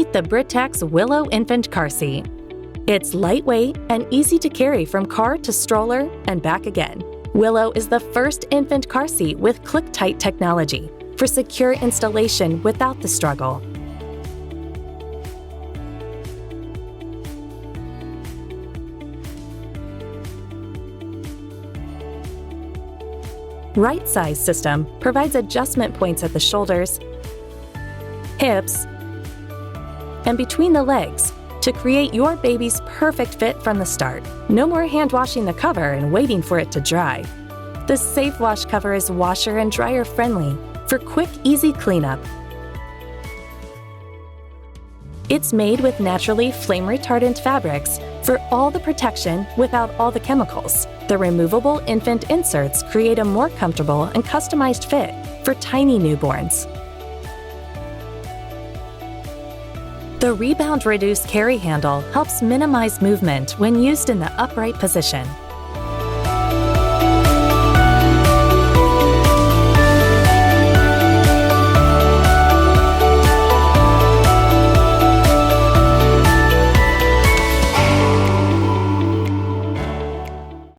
Meet the Britax Willow Infant car seat. It's lightweight and easy to carry from car to stroller and back again. Willow is the first infant car seat with ClickTight technology for secure installation without the struggle. RightSize system provides adjustment points at the shoulders, hips, and between the legs to create your baby's perfect fit from the start. No more hand washing the cover and waiting for it to dry. The Safe Wash cover is washer and dryer friendly for quick, easy cleanup. It's made with naturally flame-retardant fabrics for all the protection without all the chemicals. The removable infant inserts create a more comfortable and customized fit for tiny newborns. The ReboundReduce carry handle helps minimize movement when used in the upright position.